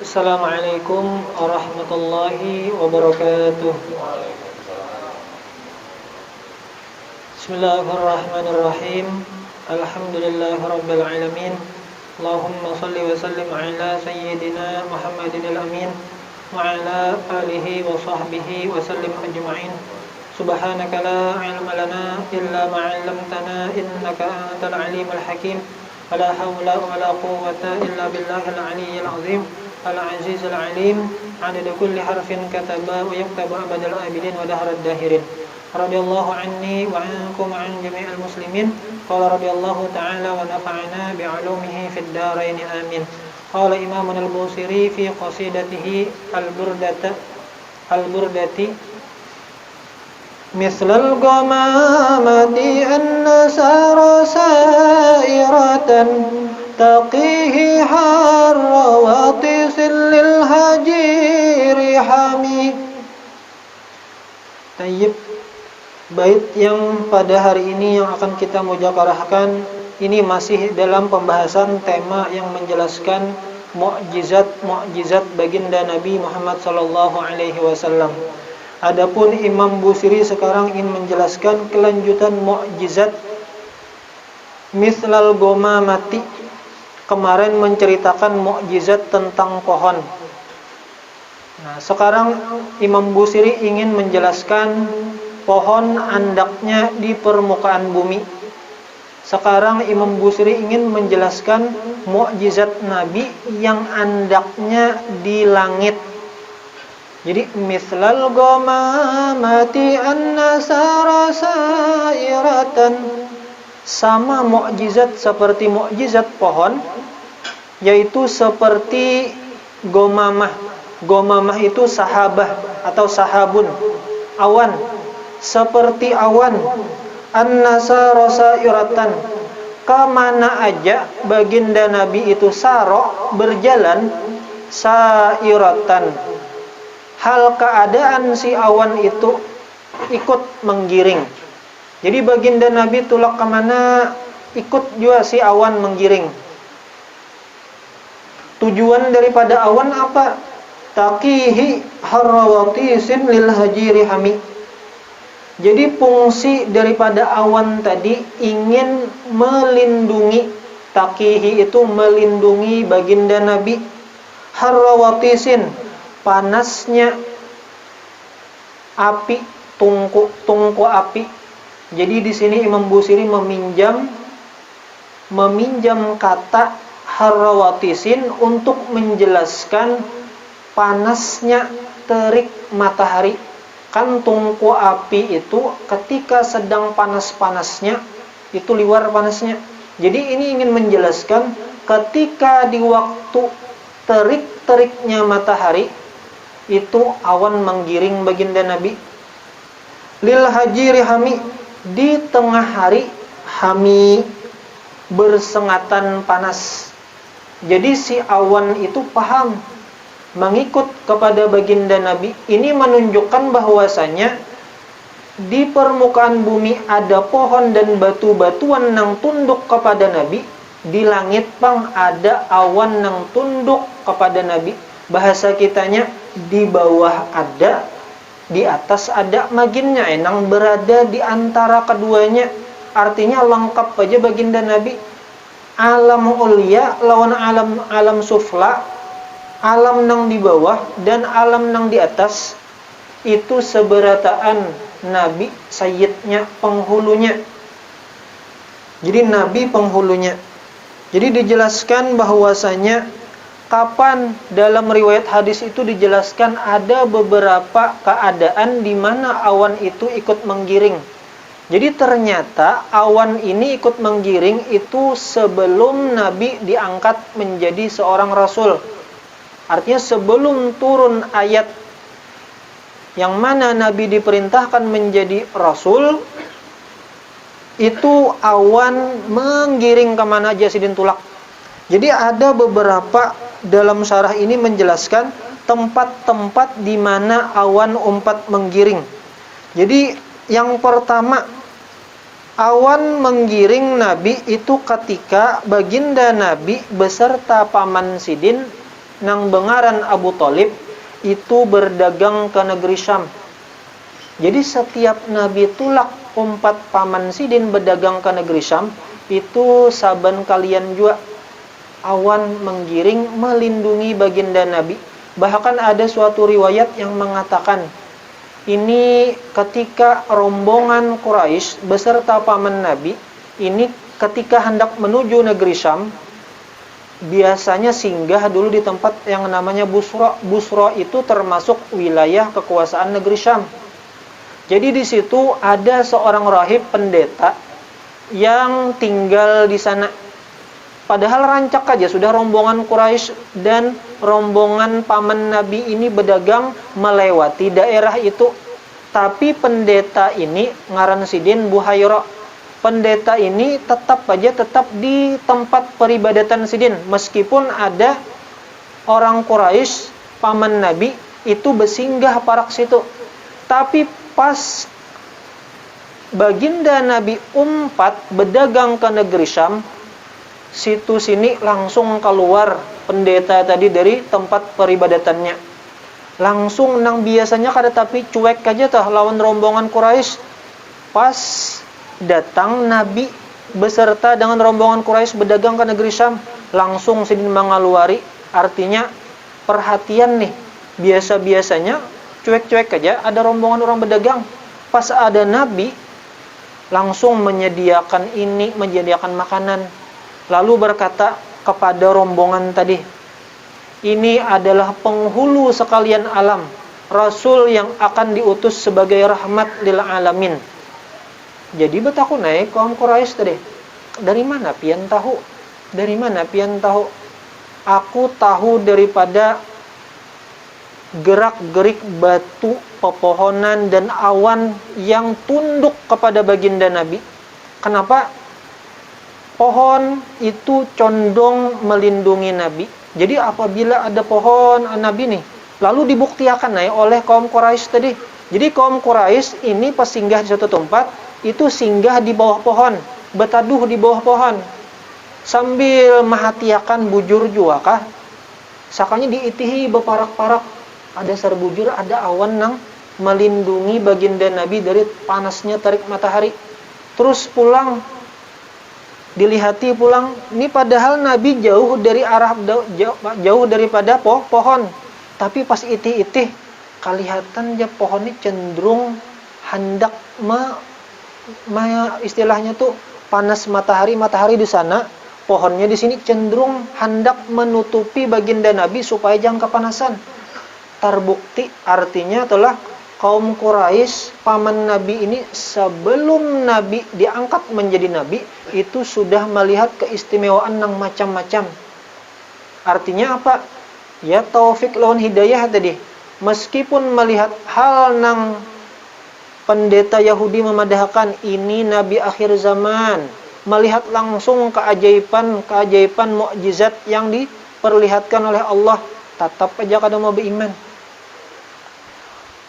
Assalamualaikum warahmatullahi wabarakatuh. Bismillahirrahmanirrahim. Alhamdulillahirabbil alamin. Allahumma shalli wa sallim ala sayyidina Muhammadin al-amin wa ala alihi wa sahbihi wa sallim ajma'in. Subhanaka la ilma lana illa ma 'allamtana innaka antal alimul hakim. Wala haula wala quwwata illa billahil aliyyil azim. Al-Aziz Al-Alim, adad kulli harfin kataba wa yaktabu abadal abidin wa dahrad dahirin. Radiyallahu anni wa ankum wa an jami'il muslimin. Qala radiyallahu ta'ala wa nafa'ana bi'ulumihi fid dharain amin. Qala Imam Al-Busiri fi qasidatihi Al-Burdati mislal ghamamati an-nasara sairatan taqihi harrawatis lil hajiri hami. Tayyib. Bait yang pada hari ini yang akan kita muzakarahkan ini masih dalam pembahasan tema yang menjelaskan mukjizat baginda Nabi Muhammad sallallahu alaihi wasallam. Adapun Imam Busiri sekarang ingin menjelaskan kelanjutan mukjizat mislal ghamamati. Kemarin menceritakan mukjizat tentang pohon. Nah, sekarang Imam Busiri ingin menjelaskan pohon andaknya di permukaan bumi. Sekarang Imam Busiri ingin menjelaskan mukjizat Nabi yang andaknya di langit. Jadi mislal ghamamati an-nasara sairatan, sama mukjizat seperti mukjizat pohon, yaitu seperti ghamamah. Ghamamah itu sahabah atau sahabun, awan, seperti awan. An-nasara sairatan, kemana aja baginda Nabi itu saro, berjalan, sairatan, hal keadaan si awan itu ikut menggiring. Jadi baginda Nabi tulak kemana, ikut juga si awan menggiring. Tujuan daripada awan apa? Taqihi harrawatisin lil hajiri hami. Jadi fungsi daripada awan tadi ingin melindungi, taqihi itu melindungi baginda Nabi. Harrawatisin, panasnya api, tungku api. Jadi di sini Imam Busiri meminjam kata harrawatisin untuk menjelaskan panasnya terik matahari. Kan tungku api itu ketika sedang panas-panasnya itu liwar panasnya. Jadi ini ingin menjelaskan ketika di waktu terik-teriknya matahari itu awan menggiring baginda Nabi. Lil hajiri hami, di tengah hari hami, bersengatan panas. Jadi si awan itu paham mengikut kepada baginda Nabi. Ini menunjukkan bahwasanya di permukaan bumi ada pohon dan batu-batuan yang tunduk kepada Nabi. Di langit pang ada awan yang tunduk kepada Nabi. Bahasa kitanya di bawah ada, di atas ada, maginnya enang berada di antara keduanya. Artinya lengkap aja baginda Nabi. Alam ulya lawan alam sufla, alam nang di bawah dan alam nang di atas itu seberataan Nabi, sayyidnya, penghulunya. Jadi Nabi penghulunya. Jadi dijelaskan bahwasanya kapan dalam riwayat hadis itu dijelaskan ada beberapa keadaan di mana awan itu ikut menggiring. Jadi ternyata awan ini ikut menggiring itu sebelum Nabi diangkat menjadi seorang rasul. Artinya sebelum turun ayat yang mana Nabi diperintahkan menjadi rasul, itu awan menggiring kemana aja sidin tulak. Jadi ada beberapa dalam syarah ini menjelaskan tempat-tempat di mana awan umpat menggiring. Jadi yang pertama, awan menggiring Nabi itu ketika baginda Nabi beserta paman Sidin nang bengaran Abu Thalib itu berdagang ke negeri Syam. Jadi setiap Nabi tulak umpat paman Sidin berdagang ke negeri Syam, itu saban kalian juga awan menggiring melindungi baginda Nabi. Bahkan ada suatu riwayat yang mengatakan, ini ketika rombongan Quraisy beserta paman Nabi ini ketika hendak menuju negeri Syam, biasanya singgah dulu di tempat yang namanya Busra. Busra itu termasuk wilayah kekuasaan negeri Syam. Jadi di situ ada seorang rahib pendeta yang tinggal di sana. Padahal rancak aja sudah rombongan Quraisy dan rombongan paman Nabi ini berdagang melewati daerah itu. Tapi pendeta ini ngaran Sidin Buhaira. Pendeta ini tetap di tempat peribadatan Sidin, meskipun ada orang Quraisy paman Nabi itu bersinggah parak situ. Tapi pas baginda Nabi umpat berdagang ke negeri Syam, situ sini langsung keluar pendeta tadi dari tempat peribadatannya. Langsung nang biasanya kada tapi cuek aja tah lawan rombongan Quraisy. Pas datang Nabi beserta dengan rombongan Quraisy berdagang ke negeri Syam, langsung Sidin mengaluari. Artinya perhatian nih. Biasa-biasanya cuek-cuek aja ada rombongan orang berdagang. Pas ada Nabi langsung menyediakan ini, menyediakan makanan. Lalu berkata kepada rombongan tadi, ini adalah penghulu sekalian alam, Rasul yang akan diutus sebagai rahmat lil alamin. Jadi betaku naik kaum Quraisy tadi. Dari mana pian tahu? Dari mana pian tahu? Aku tahu daripada gerak-gerik batu, pepohonan dan awan yang tunduk kepada baginda Nabi. Kenapa? Pohon itu condong melindungi Nabi. Jadi apabila ada pohon Nabi nih, lalu dibuktikan oleh kaum Quraisy tadi. Jadi kaum Quraisy ini pas singgah di suatu tempat, itu singgah di bawah pohon, betaduh di bawah pohon, sambil mahatiakan bujur juakah. Sakanya diitihi beparak-parak, ada serbujur, ada awan nang melindungi baginda Nabi dari panasnya terik matahari. Terus pulang, dilihati pulang, ini padahal Nabi jauh dari arah jauh daripada pohon, tapi pas itih-itih kelihatan ya pohonnya cenderung hendak istilahnya tuh panas matahari di sana, pohonnya di sini cenderung hendak menutupi baginda Nabi supaya jangan kepanasan. Terbukti artinya telah kaum Quraisy paman Nabi ini sebelum Nabi diangkat menjadi Nabi itu sudah melihat keistimewaan yang macam-macam. Artinya apa? Ya taufik lawan hidayah tadi. Meskipun melihat hal nang pendeta Yahudi memadahkan ini Nabi akhir zaman, melihat langsung keajaiban mukjizat yang diperlihatkan oleh Allah, tetap aja kada mau beriman.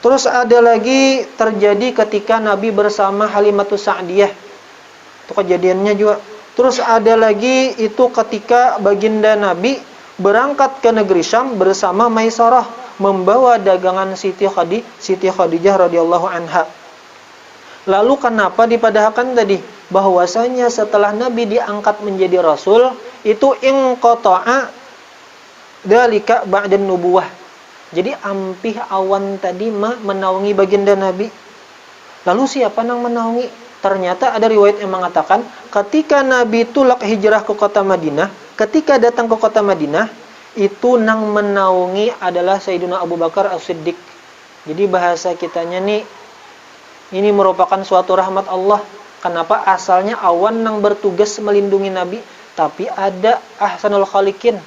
Terus ada lagi terjadi ketika Nabi bersama Halimatus Sa'diyah. Itu kejadiannya juga. Terus ada lagi itu ketika baginda Nabi berangkat ke negeri Syam bersama Maisarah, membawa dagangan Siti Khadijah radhiyallahu anha. Lalu kenapa dipadahkan tadi? Bahwasanya setelah Nabi diangkat menjadi Rasul, itu inqata'a dzalika ba'dan nubuwah. Jadi ampih awan tadi menaungi baginda Nabi. Lalu siapa yang menaungi? Ternyata ada riwayat yang mengatakan ketika Nabi tulak hijrah ke kota Madinah, ketika datang ke kota Madinah, itu nang menaungi adalah Sayyidina Abu Bakar As-Siddiq. Jadi bahasa kitanya nih, ini merupakan suatu rahmat Allah. Kenapa? Asalnya awan nang bertugas melindungi Nabi, tapi ada ahsanul khaliqin,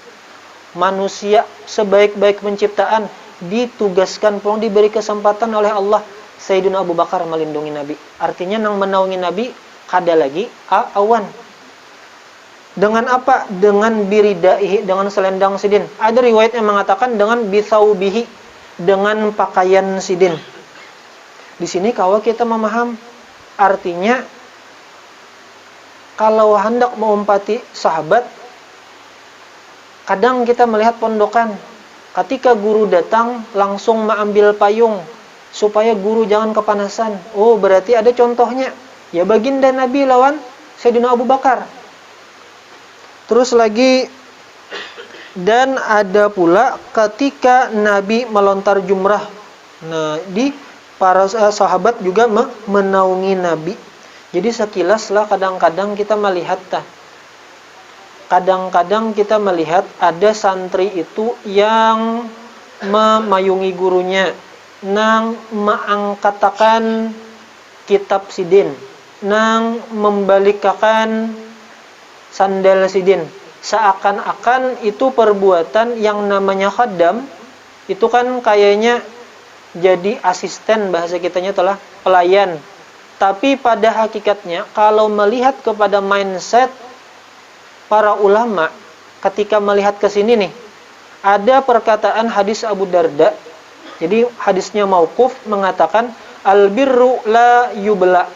manusia sebaik-baik penciptaan ditugaskan pulang diberi kesempatan oleh Allah Sayyidina Abu Bakar melindungi Nabi. Artinya nang menaungi Nabi kada lagi awan. Dengan apa? Dengan biridaihi, dengan selendang sidin. Ada riwayat yang mengatakan dengan bithaubihi, dengan pakaian sidin. Di sini kalau kita memaham, artinya kalau hendak mengumpati sahabat, kadang kita melihat pondokan, ketika guru datang langsung mengambil payung supaya guru jangan kepanasan. Oh, berarti ada contohnya. Ya, baginda Nabi lawan Sayyidina Abu Bakar. Terus lagi, dan ada pula ketika Nabi melontar jumrah. Nah, para sahabat juga menaungi Nabi. Jadi sekilas lah kadang-kadang kita melihat kadang-kadang kita melihat ada santri itu yang memayungi gurunya, nang mengangkatakan kitab sidin, nang membalikakan sandal sidin. Seakan-akan itu perbuatan yang namanya khaddam, itu kan kayaknya jadi asisten, bahasa kitanya telah pelayan. Tapi pada hakikatnya kalau melihat kepada mindset para ulama ketika melihat ke sini nih, ada perkataan hadis Abu Darda. Jadi hadisnya mauquf mengatakan al-birru la yubla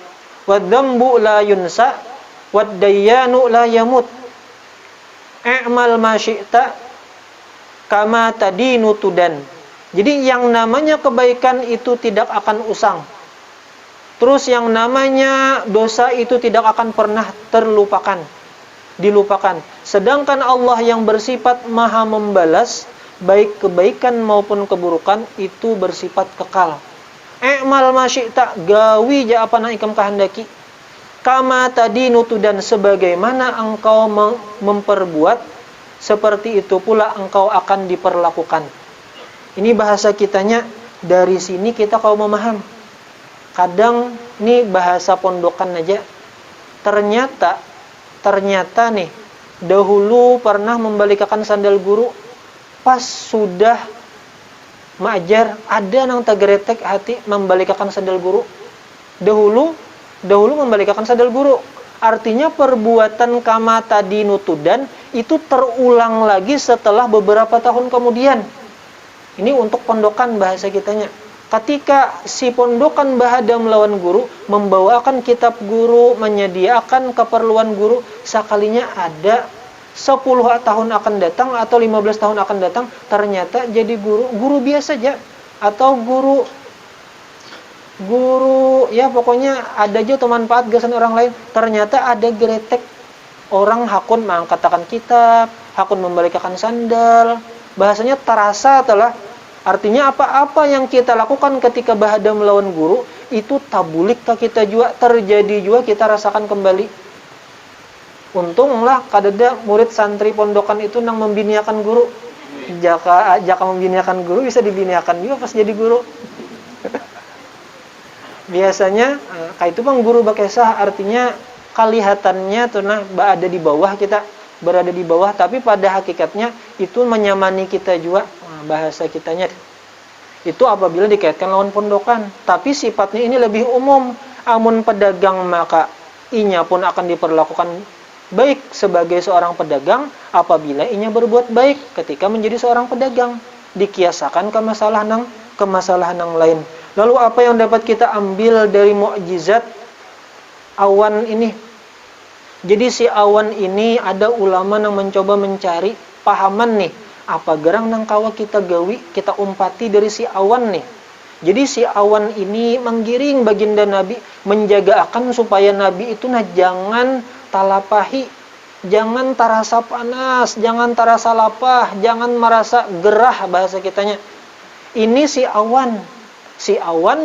wadzambu la yunsa wad-dayyanu la yamut. I'mal ma syi'ta kama tadinu tudan. Jadi yang namanya kebaikan itu tidak akan usang. Terus yang namanya dosa itu tidak akan pernah dilupakan. Sedangkan Allah yang bersifat maha membalas, baik kebaikan maupun keburukan, itu bersifat kekal. I'mal ma syi'ta, gawi ja apa na ikam kehendaki. Kama tadinu tudan, sebagaimana engkau memperbuat, seperti itu pula engkau akan diperlakukan. Ini bahasa kitanya, dari sini kita kalau memaham. Kadang nih bahasa pondokan aja, ternyata nih dahulu pernah membalikakan sandal guru, pas sudah mengajar ada nang tagretek hati membalikakan sandal guru. Dahulu membalikakan sandal guru, artinya perbuatan kama tadi nutudan itu terulang lagi setelah beberapa tahun kemudian. Ini untuk pondokan bahasa kitanya. Ketika si pondokan bahada melawan guru, membawakan kitab guru, menyediakan keperluan guru, sekalinya ada 10 tahun akan datang atau 15 tahun akan datang, ternyata jadi guru biasa aja, atau guru ya pokoknya ada aja tuh manfaat gasan orang lain. Ternyata ada gretek orang hakun mengangkatakan kitab, hakun membalikakan sandal, bahasanya terasa telah. Artinya apa-apa yang kita lakukan ketika bahada melawan guru, itu tabulik ke kita juga, terjadi juga kita rasakan kembali. Untunglah kadada murid santri pondokan itu nang membiniakan guru. Jaka membiniakan guru, bisa dibiniakan juga pas jadi guru. Biasanya kayak itu bang guru bakesah, artinya kelihatannya tuh nah ada di bawah, kita berada di bawah, tapi pada hakikatnya itu menyamani kita juga. Bahasa kitanya itu apabila dikaitkan lawan pondokan, tapi sifatnya ini lebih umum. Amun pedagang maka inya pun akan diperlakukan baik sebagai seorang pedagang apabila inya berbuat baik ketika menjadi seorang pedagang, dikiasakan ke masalah nang lain. Lalu apa yang dapat kita ambil dari mukjizat awan ini? Jadi si awan ini ada ulama yang mencoba mencari pahaman nih, apa gerang nang kawa kita gawi, kita umpati dari si awan nih. Jadi si awan ini menggiring baginda Nabi, menjaga akan supaya Nabi itu jangan talapahi, jangan terasa panas, jangan terasa lapah, jangan merasa gerah bahasa kitanya. Ini si awan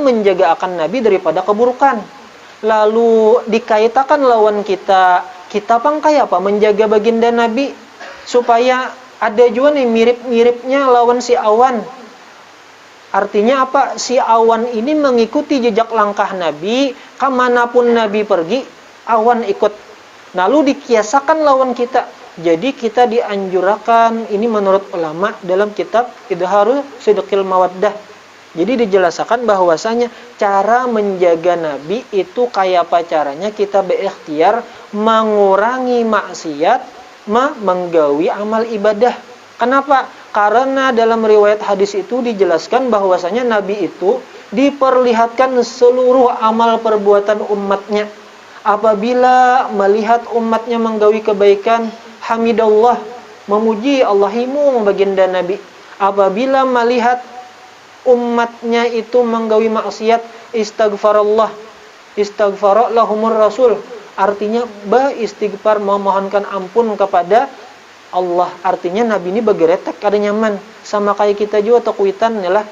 menjaga akan Nabi daripada keburukan. Lalu dikaitakan lawan kita pangkai apa? Menjaga baginda Nabi supaya ada juga nih mirip-miripnya lawan si awan. Artinya apa? Si awan ini mengikuti jejak langkah Nabi, kemanapun Nabi pergi, awan ikut. Lalu dikiasakan lawan kita. Jadi kita dianjurkan, ini menurut ulama dalam kitab Idharul Sidqil Mawaddah. Jadi dijelaskan bahwasanya cara menjaga Nabi itu kayak apa caranya kita berikhtiar mengurangi maksiat, menggawi amal ibadah. Kenapa? Karena dalam riwayat hadis itu dijelaskan bahwasanya Nabi itu diperlihatkan seluruh amal perbuatan umatnya. Apabila melihat umatnya menggawi kebaikan, hamidallah, memuji Allahimu baginda Nabi. Apabila melihat umatnya itu menggawi maksiat, istighfarallah, istighfar lahumur rasul. Artinya istighfar, memohonkan ampun kepada Allah. Artinya Nabi ini begeretek kada nyaman. Sama kayak kita juga takwitan ialah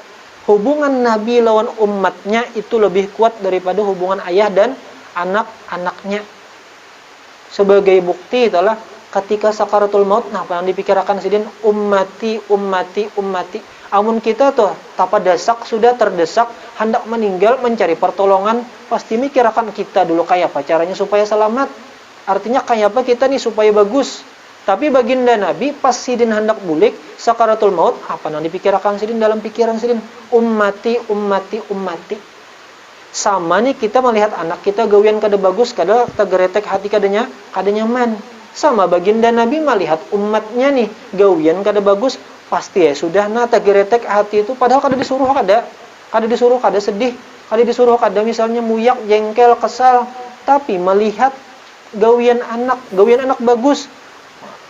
hubungan Nabi lawan umatnya itu lebih kuat daripada hubungan ayah dan anak-anaknya. Sebagai bukti itulah ketika sakaratul maut, nah apa yang dipikirkan sidin, ummati, ummati, ummati. Amun kita tuh tapa dasak sudah terdesak hendak meninggal mencari pertolongan, pasti mikirkan kita dulu kayak apa caranya supaya selamat. Artinya kayak apa kita nih supaya bagus. Tapi baginda Nabi pas sidin hendak bulik sakaratul maut, apa yang dipikirkan sidin dalam pikiran sidin? Ummati, ummati, ummati. Sama nih kita melihat anak kita gawian kada bagus, kada tergeretek hati kadanya, kada nyaman. Sama baginda Nabi melihat umatnya nih gawian kada bagus, pasti ya sudah tergeretek hati itu, padahal kada disuruh kada sedih, kada disuruh kada misalnya muyak, jengkel, kesal, tapi melihat gawian anak bagus,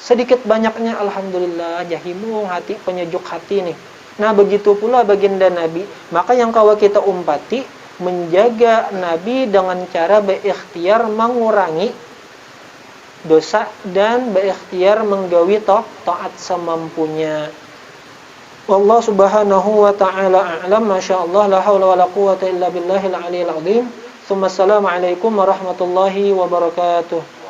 sedikit banyaknya alhamdulillah jahimung hati, penyejuk hati nih. Nah begitu pula baginda Nabi. Maka yang kawa kita umpati menjaga Nabi dengan cara berikhtiar mengurangi dosa dan berikhtiar menggawi taat semampunya. Wallahu subhanahu wa ta'ala a'lam. Masyaallah, la haula wala quwwata illa billahil aliyil azim. Assalamualaikum warahmatullahi wabarakatuh.